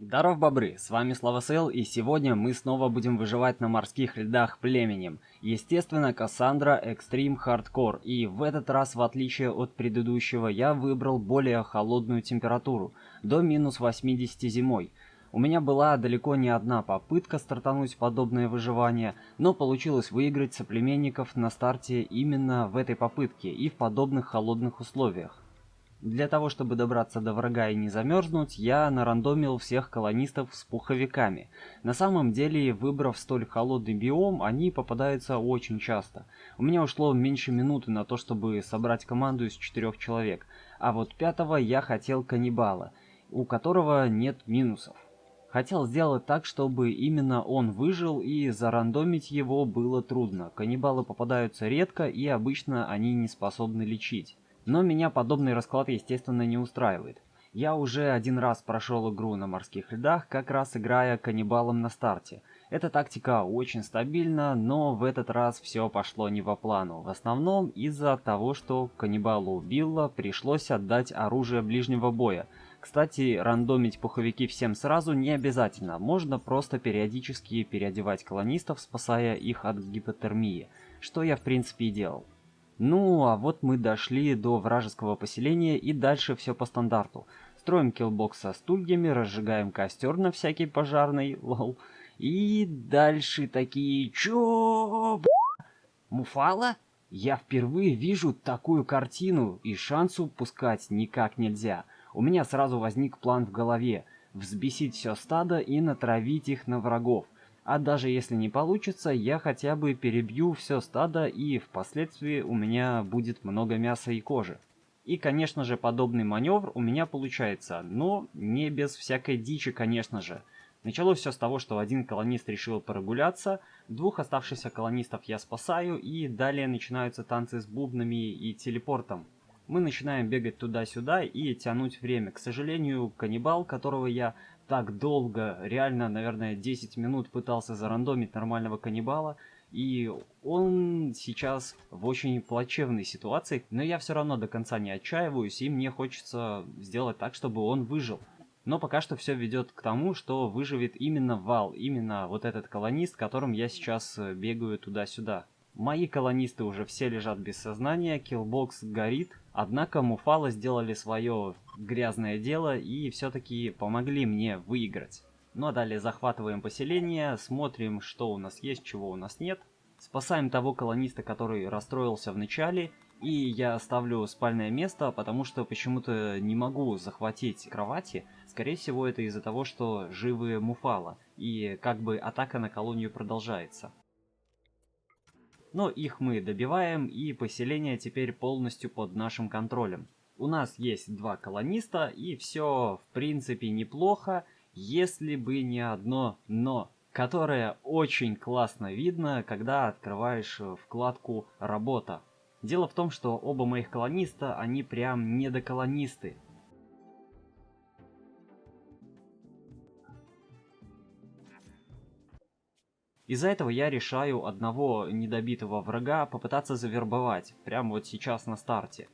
Здоров, бобры, с вами Славасел, и сегодня мы снова будем выживать на морских льдах племенем. Естественно, Кассандра Extreme Hardcore, и в этот раз, в отличие от предыдущего, я выбрал более холодную температуру, до минус 80 зимой. У меня была далеко не одна попытка стартануть подобное выживание, но получилось выиграть соплеменников на старте именно в этой попытке и в подобных холодных условиях. Для того, чтобы добраться до врага и не замерзнуть, я нарандомил всех колонистов с пуховиками. На самом деле, выбрав столь холодный биом, они попадаются очень часто. У меня ушло меньше минуты на то, чтобы собрать команду из 4 человек, а вот пятого я хотел каннибала, у которого нет минусов. Хотел сделать так, чтобы именно он выжил, и зарандомить его было трудно. Каннибалы попадаются редко, и обычно они не способны лечить. Но меня подобный расклад, естественно, не устраивает. Я уже один раз прошел игру на морских льдах, как раз играя каннибалом на старте. Эта тактика очень стабильна, но в этот раз все пошло не по плану. В основном из-за того, что каннибалу Билла пришлось отдать оружие ближнего боя. Кстати, рандомить пуховики всем сразу не обязательно, можно просто периодически переодевать колонистов, спасая их от гипотермии, что я в принципе и делал. Ну, а вот мы дошли до вражеского поселения, и дальше все по стандарту. Строим киллбокс со стульями, разжигаем костер на всякий пожарный, лол. И дальше такие, чё, Муфала? Я впервые вижу такую картину, и шанс упускать никак нельзя. У меня сразу возник план в голове: взбесить все стадо и натравить их на врагов. А даже если не получится, я хотя бы перебью все стадо, и впоследствии у меня будет много мяса и кожи. И, конечно же, подобный маневр у меня получается, но не без всякой дичи, конечно же. Началось все с того, что один колонист решил прогуляться, двух оставшихся колонистов я спасаю, и далее начинаются танцы с бубнами и телепортом. Мы начинаем бегать туда-сюда и тянуть время. К сожалению, каннибал, которого я так долго, реально, наверное, 10 минут пытался зарандомить нормального каннибала, и он сейчас в очень плачевной ситуации, но я все равно до конца не отчаиваюсь, и мне хочется сделать так, чтобы он выжил. Но пока что все ведет к тому, что выживет именно Вал, именно вот этот колонист, которым я сейчас бегаю туда-сюда. Мои колонисты уже все лежат без сознания, киллбокс горит, однако Муфала сделали свое грязное дело и все-таки помогли мне выиграть. Ну а далее захватываем поселение, смотрим, что у нас есть, чего у нас нет. Спасаем того колониста, который расстроился в начале, и я ставлю спальное место, потому что почему-то не могу захватить кровати. Скорее всего, это из-за того, что живы Муфала, и как бы атака на колонию продолжается. Но их мы добиваем, и поселение теперь полностью под нашим контролем. У нас есть 2 колониста, и все в принципе неплохо, если бы не одно «но», которое очень классно видно, когда открываешь вкладку «Работа». Дело в том, что оба моих колониста, они прям недоколонисты. Из-за этого я решаю одного недобитого врага попытаться завербовать, прямо вот сейчас на старте.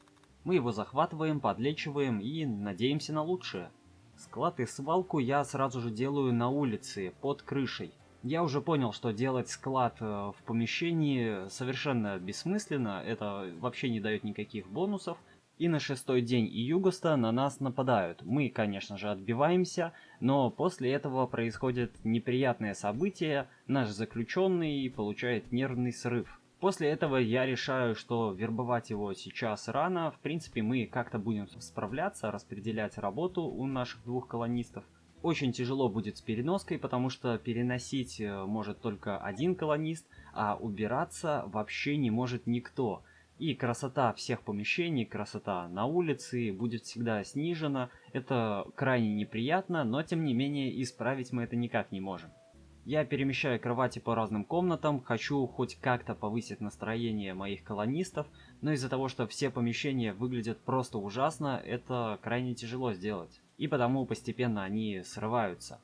Мы его захватываем, подлечиваем и надеемся на лучшее. Склад и свалку я сразу же делаю на улице, под крышей. Я уже понял, что делать склад в помещении совершенно бессмысленно, это вообще не дает никаких бонусов. И на 6-й день июгоста на нас нападают. Мы, конечно же, отбиваемся, но после этого происходит неприятное событие, наш заключенный получает нервный срыв. После этого я решаю, что вербовать его сейчас рано. В принципе, мы как-то будем справляться, распределять работу у наших 2 колонистов. Очень тяжело будет с переноской, потому что переносить может только один колонист, а убираться вообще не может никто. И красота всех помещений, красота на улице будет всегда снижена. Это крайне неприятно, но тем не менее исправить мы это никак не можем. Я перемещаю кровати по разным комнатам, хочу хоть как-то повысить настроение моих колонистов, но из-за того, что все помещения выглядят просто ужасно, это крайне тяжело сделать. И потому постепенно они срываются.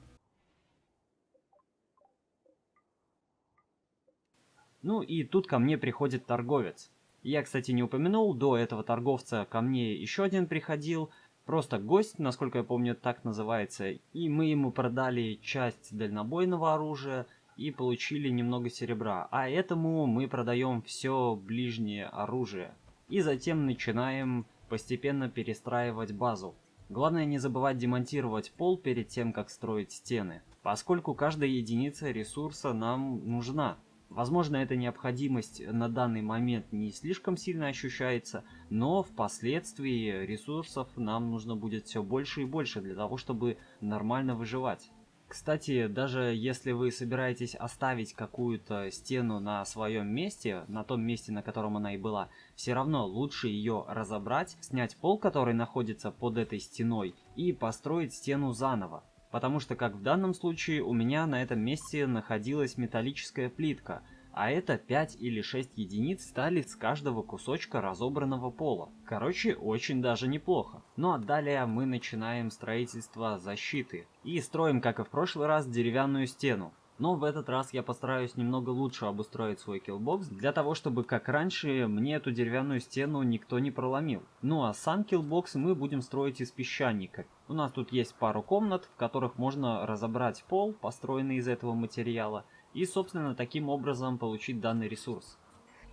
Ну и тут ко мне приходит торговец. Я, кстати, не упомянул, до этого торговца ко мне еще один приходил, Просто гость, насколько я помню, так называется, и мы ему продали часть дальнобойного оружия и получили немного серебра, а этому мы продаем все ближнее оружие. И затем начинаем постепенно перестраивать базу. Главное не забывать демонтировать пол перед тем, как строить стены, поскольку каждая единица ресурса нам нужна. Возможно, эта необходимость на данный момент не слишком сильно ощущается, но впоследствии ресурсов нам нужно будет все больше и больше для того, чтобы нормально выживать. Кстати, даже если вы собираетесь оставить какую-то стену на своем месте, на том месте, на котором она и была, все равно лучше ее разобрать, снять пол, который находится под этой стеной, и построить стену заново. Потому что, как в данном случае, у меня на этом месте находилась металлическая плитка, а это 5 или 6 единиц стали с каждого кусочка разобранного пола. Короче, очень даже неплохо. Ну а далее мы начинаем строительство защиты. И строим, как и в прошлый раз, деревянную стену. Но в этот раз я постараюсь немного лучше обустроить свой киллбокс, для того, чтобы, как раньше, мне эту деревянную стену никто не проломил. Ну а сам киллбокс мы будем строить из песчаника. У нас тут есть пару комнат, в которых можно разобрать пол, построенный из этого материала, и, собственно, таким образом получить данный ресурс.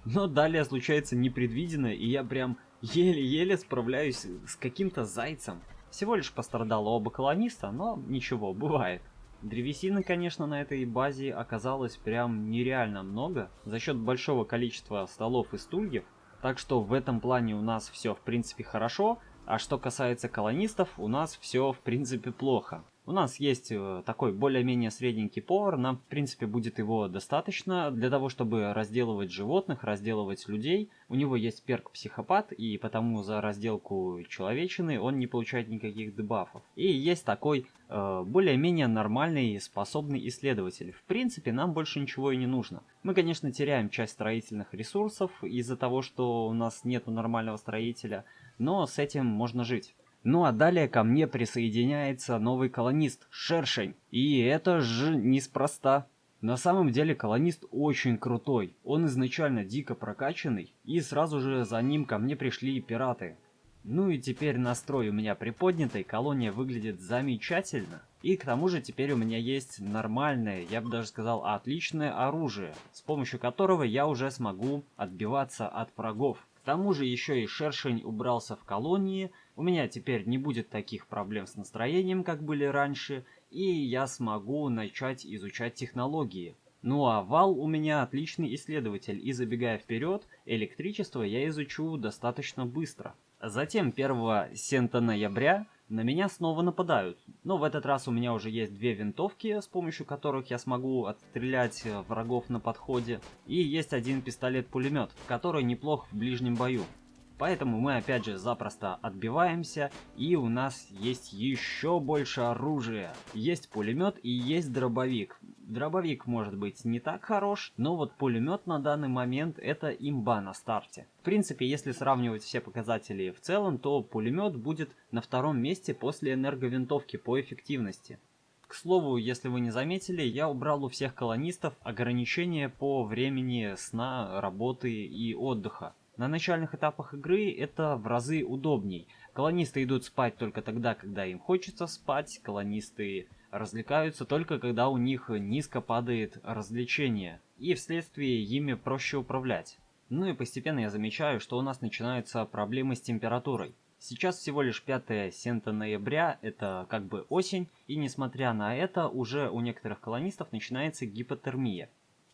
Но далее случается непредвиденное, и я прям еле-еле справляюсь с каким-то зайцем. Всего лишь пострадало оба колониста, но ничего, бывает. Древесины, конечно, на этой базе оказалось прям нереально много за счет большого количества столов и стульев, так что в этом плане у нас все в принципе хорошо, а что касается колонистов, у нас все в принципе плохо. У нас есть такой более-менее средненький повар, нам в принципе будет его достаточно для того, чтобы разделывать животных, разделывать людей. У него есть перк психопат, и потому за разделку человечины он не получает никаких дебафов. И есть такой более-менее нормальный, способный исследователь. В принципе, нам больше ничего и не нужно. Мы, конечно, теряем часть строительных ресурсов из-за того, что у нас нету нормального строителя, но с этим можно жить. Ну а далее ко мне присоединяется новый колонист, Шершень. И это же неспроста. На самом деле колонист очень крутой. Он изначально дико прокачанный, и сразу же за ним ко мне пришли пираты. Ну и теперь настрой у меня приподнятый, колония выглядит замечательно. И к тому же теперь у меня есть нормальное, я бы даже сказал отличное оружие, с помощью которого я уже смогу отбиваться от врагов. К тому же еще и Шершень убрался в колонии, у меня теперь не будет таких проблем с настроением, как были раньше, и я смогу начать изучать технологии. Ну а Вал у меня отличный исследователь, и забегая вперед, электричество я изучу достаточно быстро. Затем 1 сента ноября на меня снова нападают, но в этот раз у меня уже есть 2 винтовки, с помощью которых я смогу отстрелять врагов на подходе, и есть 1 пистолет-пулемет, который неплох в ближнем бою. Поэтому мы опять же запросто отбиваемся, и у нас есть еще больше оружия. Есть пулемет и есть дробовик. Дробовик может быть не так хорош, но вот пулемет на данный момент это имба на старте. В принципе, если сравнивать все показатели в целом, то пулемет будет на 2-м месте после энерговинтовки по эффективности. К слову, если вы не заметили, я убрал у всех колонистов ограничения по времени сна, работы и отдыха. На начальных этапах игры это в разы удобней. Колонисты идут спать только тогда, когда им хочется спать, колонисты развлекаются только когда у них низко падает развлечение, и вследствие ими проще управлять. Ну и постепенно я замечаю, что у нас начинаются проблемы с температурой. Сейчас всего лишь 5 сента ноября, это как бы осень, и несмотря на это, уже у некоторых колонистов начинается гипотермия.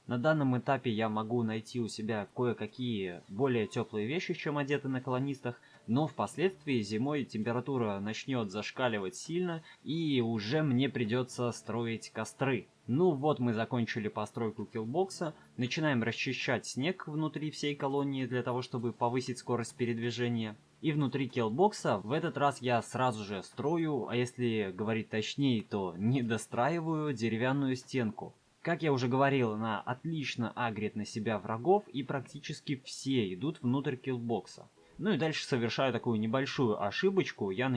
На данном этапе я могу найти у себя кое-какие более теплые вещи, чем одеты на колонистах, но впоследствии зимой температура начнет зашкаливать сильно, и уже мне придется строить костры. Ну вот мы закончили постройку киллбокса, начинаем расчищать снег внутри всей колонии для того, чтобы повысить скорость передвижения. И внутри киллбокса в этот раз я сразу же строю, а если говорить точнее, то не достраиваю деревянную стенку. Как я уже говорил, она отлично агрит на себя врагов, и практически все идут внутрь киллбокса. Ну и дальше совершаю такую небольшую ошибочку, я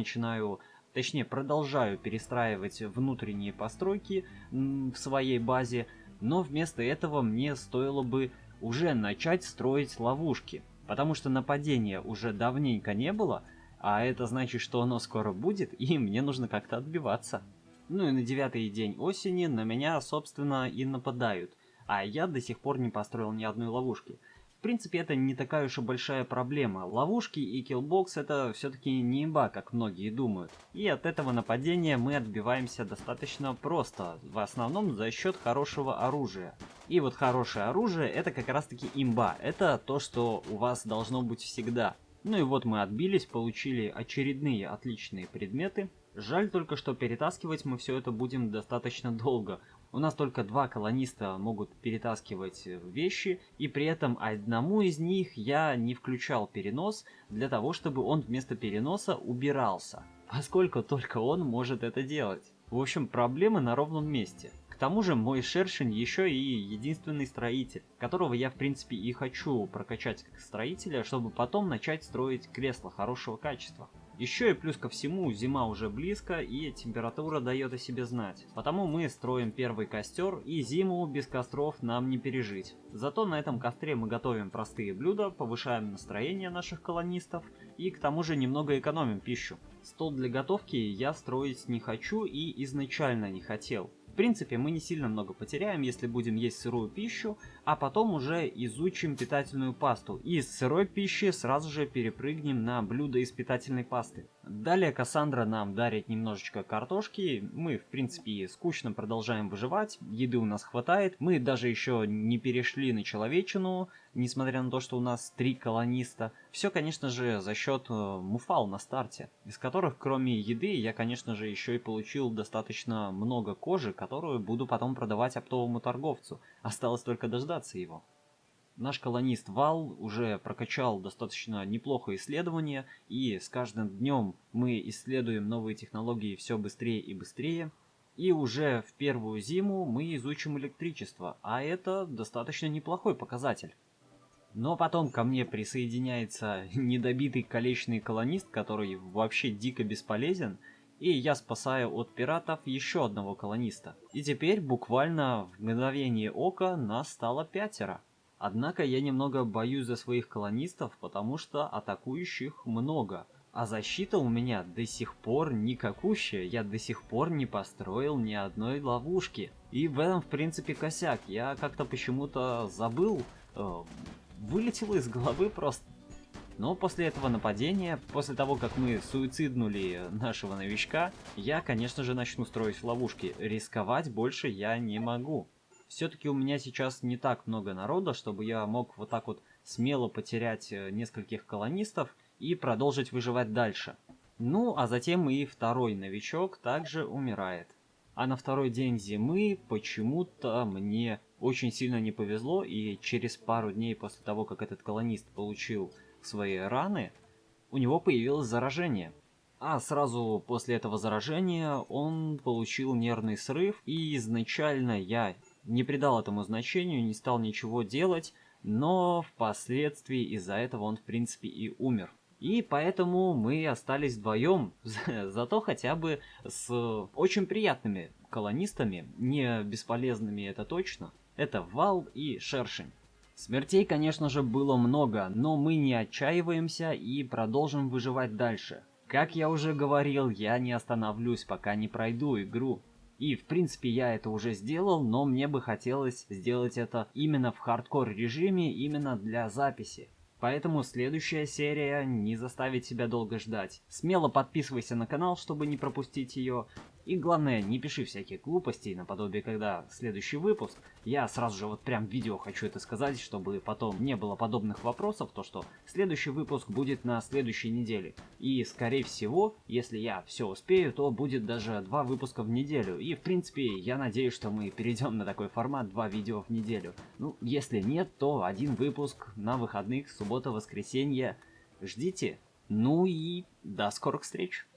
продолжаю перестраивать внутренние постройки в своей базе, но вместо этого мне стоило бы уже начать строить ловушки, потому что нападения уже давненько не было, А это значит, что оно скоро будет, и мне нужно как-то отбиваться. Ну и на 9-й день осени на меня, собственно, и нападают. А я до сих пор не построил ни одной ловушки. В принципе, это не такая уж и большая проблема. Ловушки и киллбокс это все-таки не имба, как многие думают. И от этого нападения мы отбиваемся достаточно просто, в основном за счет хорошего оружия. И вот хорошее оружие это как раз таки имба, это то, что у вас должно быть всегда. Ну и вот мы отбились, получили очередные отличные предметы. Жаль только, что перетаскивать мы все это будем достаточно долго. У нас только 2 колониста могут перетаскивать вещи, и при этом одному из них я не включал перенос, для того, чтобы он вместо переноса убирался, поскольку только он может это делать. В общем, проблемы на ровном месте. К тому же мой шершень еще и единственный строитель, которого я в принципе и хочу прокачать как строителя, чтобы потом начать строить кресла хорошего качества. Еще и плюс ко всему, зима уже близко и температура дает о себе знать. Потому мы строим первый костер, и зиму без костров нам не пережить. Зато на этом костре мы готовим простые блюда, повышаем настроение наших колонистов и к тому же немного экономим пищу. Стол для готовки я строить не хочу и изначально не хотел. В принципе, мы не сильно много потеряем, если будем есть сырую пищу, а потом уже изучим питательную пасту. И из сырой пищи сразу же перепрыгнем на блюдо из питательной пасты. Далее Кассандра нам дарит немножечко картошки. Мы, в принципе, скучно продолжаем выживать, еды у нас хватает. Мы даже еще не перешли на человечину, несмотря на то, что у нас 3 колониста. Все, конечно же, за счет муфал на старте, из которых, кроме еды, я, конечно же, еще и получил достаточно много кожи, которую буду потом продавать оптовому торговцу. Осталось только дождаться его. Наш колонист Вал уже прокачал достаточно неплохое исследование, и с каждым днем мы исследуем новые технологии все быстрее и быстрее. И уже в первую зиму мы изучим электричество, а это достаточно неплохой показатель. Но потом ко мне присоединяется недобитый колечный колонист, который вообще дико бесполезен, и я спасаю от пиратов еще одного колониста. И теперь буквально в мгновение ока нас стало 5. Однако я немного боюсь за своих колонистов, потому что атакующих много. А защита у меня до сих пор никакущая, я до сих пор не построил ни одной ловушки. И в этом в принципе косяк, я как-то почему-то забыл, вылетело из головы просто. Но после этого нападения, после того как мы суициднули нашего новичка, я конечно же начну строить ловушки, рисковать больше я не могу. Все-таки у меня сейчас не так много народа, чтобы я мог вот так вот смело потерять нескольких колонистов и продолжить выживать дальше. Ну, а затем и второй новичок также умирает. А на второй день зимы почему-то мне очень сильно не повезло, и через пару дней после того, как этот колонист получил свои раны, у него появилось заражение. А сразу после этого заражения он получил нервный срыв, и изначально я не придал этому значению, не стал ничего делать, но впоследствии из-за этого он в принципе и умер. И поэтому мы остались вдвоем, зато хотя бы с очень приятными колонистами, не бесполезными это точно. Это Вал и Шершень. Смертей, конечно же, было много, но мы не отчаиваемся и продолжим выживать дальше. Как я уже говорил, я не остановлюсь, пока не пройду игру. И в принципе я это уже сделал, но мне бы хотелось сделать это именно в хардкор режиме, именно для записи. Поэтому следующая серия не заставит себя долго ждать. Смело подписывайся на канал, чтобы не пропустить ее. И главное, не пиши всяких глупостей, наподобие когда следующий выпуск. Я сразу же вот прям в видео хочу это сказать, чтобы потом не было подобных вопросов, то что следующий выпуск будет на следующей неделе. И скорее всего, если я все успею, то будет даже 2 выпуска в неделю. И в принципе, я надеюсь, что мы перейдем на такой формат 2 видео в неделю. Ну, если нет, то 1 выпуск на выходных, суббота, воскресенье. Ждите. Ну и до скорых встреч.